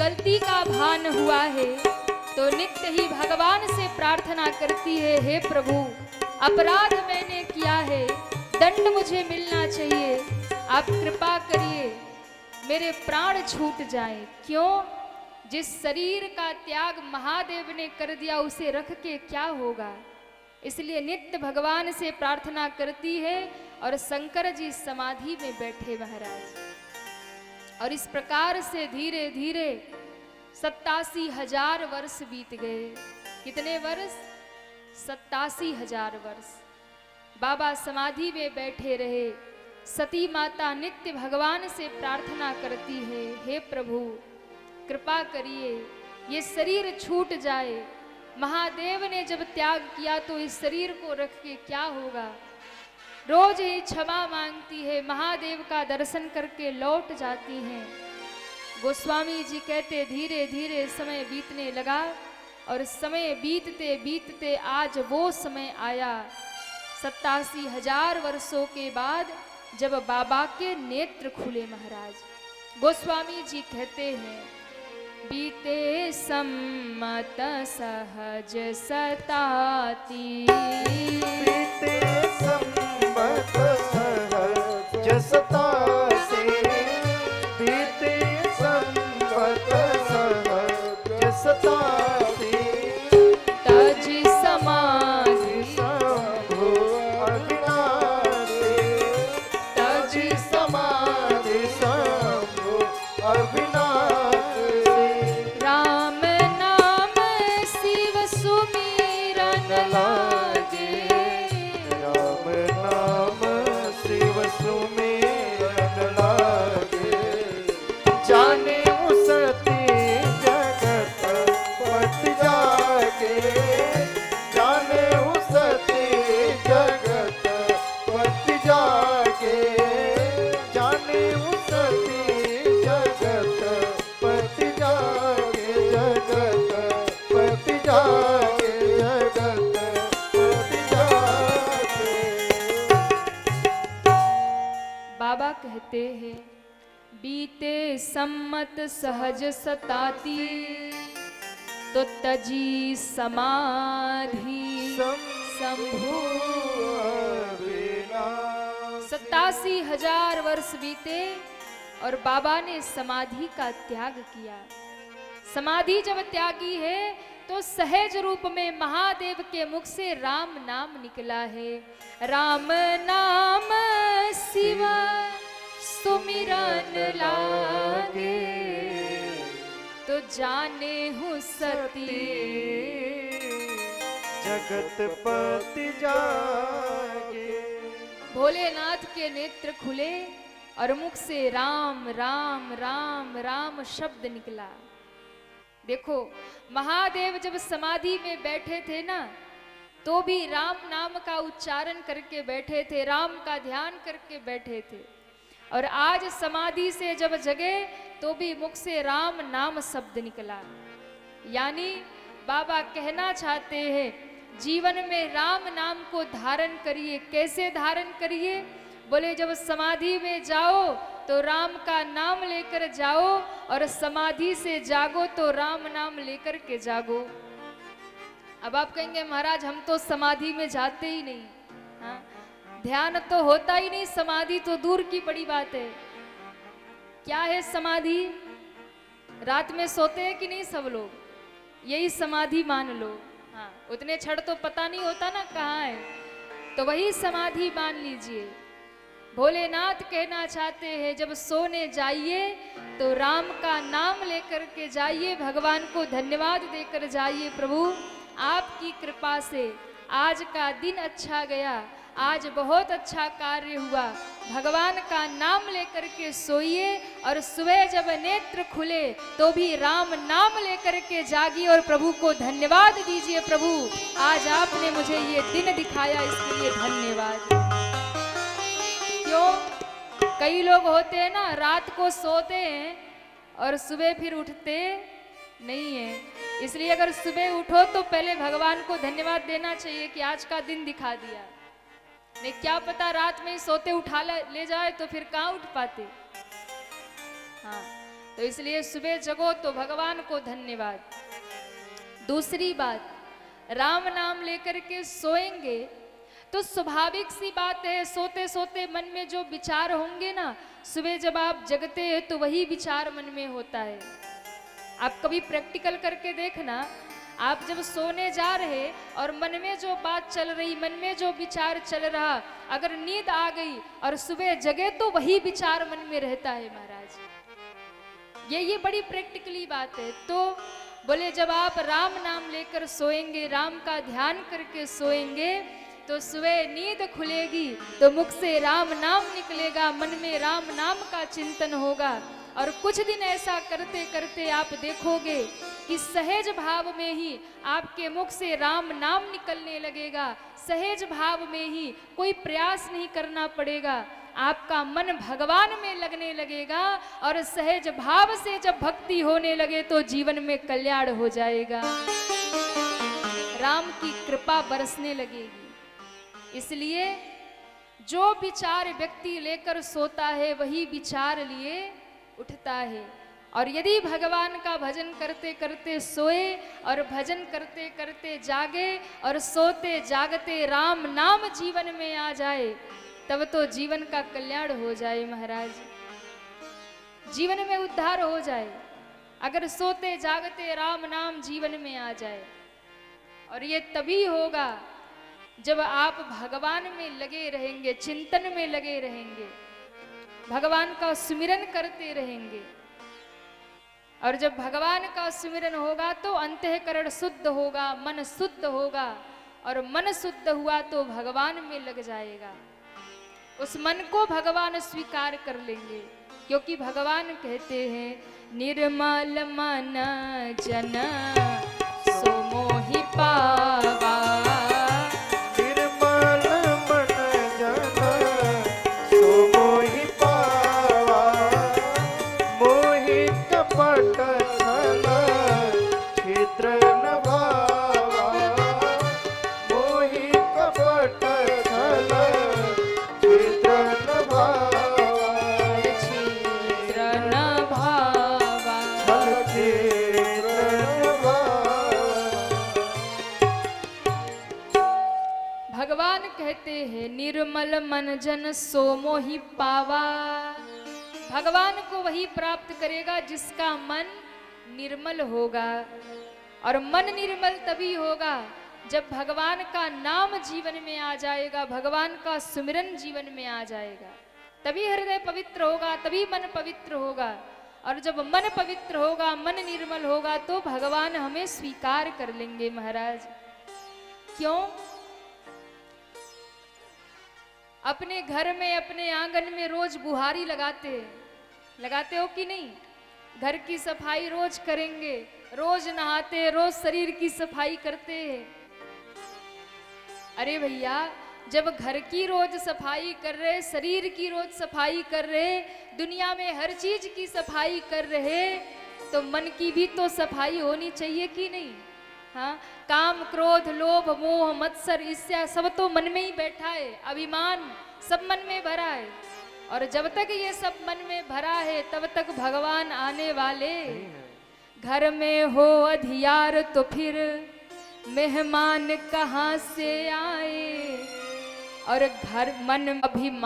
गलती का भान हुआ है तो नित्य ही भगवान से प्रार्थना करती है, हे प्रभु अपराध मैंने किया है, दंड मुझे मिलना चाहिए, आप कृपा करिए मेरे प्राण छूट जाए। क्यों? जिस शरीर का त्याग महादेव ने कर दिया उसे रख के क्या होगा, इसलिए नित्य भगवान से प्रार्थना करती है। और शंकर जी समाधि में बैठे महाराज, और इस प्रकार से धीरे धीरे 87,000 वर्ष बीत गए। कितने वर्ष? 87,000 वर्ष बाबा समाधि में बैठे रहे। सती माता नित्य भगवान से प्रार्थना करती है, हे प्रभु कृपा करिए ये शरीर छूट जाए। महादेव ने जब त्याग किया तो इस शरीर को रख के क्या होगा। रोज ही क्षमा मांगती है, महादेव का दर्शन करके लौट जाती हैं। गोस्वामी जी कहते धीरे धीरे समय बीतने लगा और समय बीतते बीतते आज वो समय आया 87,000 वर्षों के बाद जब बाबा के नेत्र खुले महाराज। गोस्वामी जी कहते हैं, बीते सम्मत सहज सताती, बीते सम्मत सहज सतासी, बीते सम्मत सहज सतासी, तज समाधि शंभु अविनाशी, तज समाधि शंभु अविनाशी, राम नाम शिव सुमिरन लागे, राम नाम शिव सुमिरन लागे, जाने सती जगत पति जागे, जाने सती जगत पति जागे, जाने सती जगत पति जागे, जगत पति जागे, जगत पति जागे। बाबा कहते हैं, बीते सम्मत सहज सताती, तो तजी समाधि शंभु अविनाशी। 87,000 वर्ष बीते और बाबा ने समाधि का त्याग किया। समाधि जब त्यागी है तो सहज रूप में महादेव के मुख से राम नाम निकला है। राम नाम शिवा सुमिरन लागे, तो जाने हूँ सती जगत पति जागे। भोलेनाथ के नेत्र खुले और मुख से राम राम राम राम शब्द निकला। देखो महादेव जब समाधि में बैठे थे ना, तो भी राम नाम का उच्चारण करके बैठे थे, राम का ध्यान करके बैठे थे। और आज समाधि से जब जगे तो भी मुख से राम नाम शब्द निकला। यानी बाबा कहना चाहते हैं, जीवन में राम नाम को धारण करिए। कैसे धारण करिए? बोले जब समाधि में जाओ तो राम का नाम लेकर जाओ, और समाधि से जागो तो राम नाम लेकर के जागो। अब आप कहेंगे महाराज हम तो समाधि में जाते ही नहीं, हाँ? ध्यान तो होता ही नहीं, समाधि तो दूर की बड़ी बात है। क्या है समाधि? रात में सोते हैं कि नहीं सब लोग? यही समाधि मान लो। हाँ, उतने क्षण तो पता नहीं होता ना कहाँ है, तो वही समाधि मान लीजिए। भोलेनाथ कहना चाहते हैं, जब सोने जाइए तो राम का नाम लेकर के जाइए, भगवान को धन्यवाद देकर जाइए। प्रभु आपकी कृपा से आज का दिन अच्छा गया, आज बहुत अच्छा कार्य हुआ। भगवान का नाम लेकर के सोइए, और सुबह जब नेत्र खुले तो भी राम नाम लेकर के जागिए और प्रभु को धन्यवाद दीजिए। प्रभु आज आपने मुझे ये दिन दिखाया, इसके लिए धन्यवाद। क्यों? कई लोग होते हैं ना, रात को सोते हैं और सुबह फिर उठते नहीं है। इसलिए अगर सुबह उठो तो पहले भगवान को धन्यवाद देना चाहिए कि आज का दिन दिखा दिया। नहीं क्या पता रात में ही सोते उठा ले जाए तो फिर कहाँ उठ पाते। हाँ, तो इसलिए सुबह जगो तो भगवान को धन्यवाद। दूसरी बात, राम नाम लेकर के सोएंगे तो स्वाभाविक सी बात है, सोते सोते मन में जो विचार होंगे ना, सुबह जब आप जगते हैं तो वही विचार मन में होता है। आप कभी प्रैक्टिकल करके देखना, आप जब सोने जा रहे और मन में जो बात चल रही, मन में जो विचार चल रहा, अगर नींद आ गई और सुबह जगे तो वही विचार मन में रहता है महाराज। ये बड़ी प्रैक्टिकली बात है। तो बोले जब आप राम नाम लेकर सोएंगे, राम का ध्यान करके सोएंगे, तो सुबह नींद खुलेगी तो मुख से राम नाम निकलेगा, मन में राम नाम का चिंतन होगा। और कुछ दिन ऐसा करते करते आप देखोगे कि सहज भाव में ही आपके मुख से राम नाम निकलने लगेगा। सहज भाव में ही, कोई प्रयास नहीं करना पड़ेगा, आपका मन भगवान में लगने लगेगा। और सहज भाव से जब भक्ति होने लगे तो जीवन में कल्याण हो जाएगा, राम की कृपा बरसने लगेगी। इसलिए जो विचार व्यक्ति लेकर सोता है वही विचार लिए उठता है। और यदि भगवान का भजन करते करते सोए और भजन करते करते जागे और सोते जागते राम नाम जीवन में आ जाए, तब तो जीवन का कल्याण हो जाए महाराज, जीवन में उद्धार हो जाए। अगर सोते जागते राम नाम जीवन में आ जाए। और ये तभी होगा जब आप भगवान में लगे रहेंगे, चिंतन में लगे रहेंगे, भगवान का सुमिरन करते रहेंगे। और जब भगवान का सुमिरन होगा तो अंतःकरण शुद्ध होगा, मन शुद्ध होगा। और मन शुद्ध हुआ तो भगवान में लग जाएगा, उस मन को भगवान स्वीकार कर लेंगे। क्योंकि भगवान कहते हैं, निर्मल मन जन सो मोहि पावा। भगवान कहते हैं, निर्मल मन जन सो मोहि पावा। भगवान को वही प्राप्त करेगा जिसका मन निर्मल होगा। और मन निर्मल तभी होगा जब भगवान का नाम जीवन में आ जाएगा, भगवान का सुमिरन जीवन में आ जाएगा। तभी हृदय पवित्र होगा, तभी मन पवित्र होगा। और जब मन पवित्र होगा, मन निर्मल होगा, तो भगवान हमें स्वीकार कर लेंगे महाराज। क्यों? अपने घर में, अपने आंगन में रोज बुहारी लगाते हो कि नहीं? घर की सफाई रोज करेंगे, रोज नहाते, रोज शरीर की सफाई करते हैं। अरे भैया, जब घर की रोज सफाई कर रहे, शरीर की रोज सफाई कर रहे, दुनिया में हर चीज की सफाई कर रहे, तो मन की भी तो सफाई होनी चाहिए कि नहीं? हाँ, काम क्रोध लोभ मोह मत्सर ईर्ष्या सब तो मन में ही बैठा है, अभिमान सब मन में भरा है। और जब तक ये सब मन में भरा है तब तक भगवान आने वाले। घर में हो अधियार तो फिर मेहमान कहाँ से आए। और घर मन अभिमान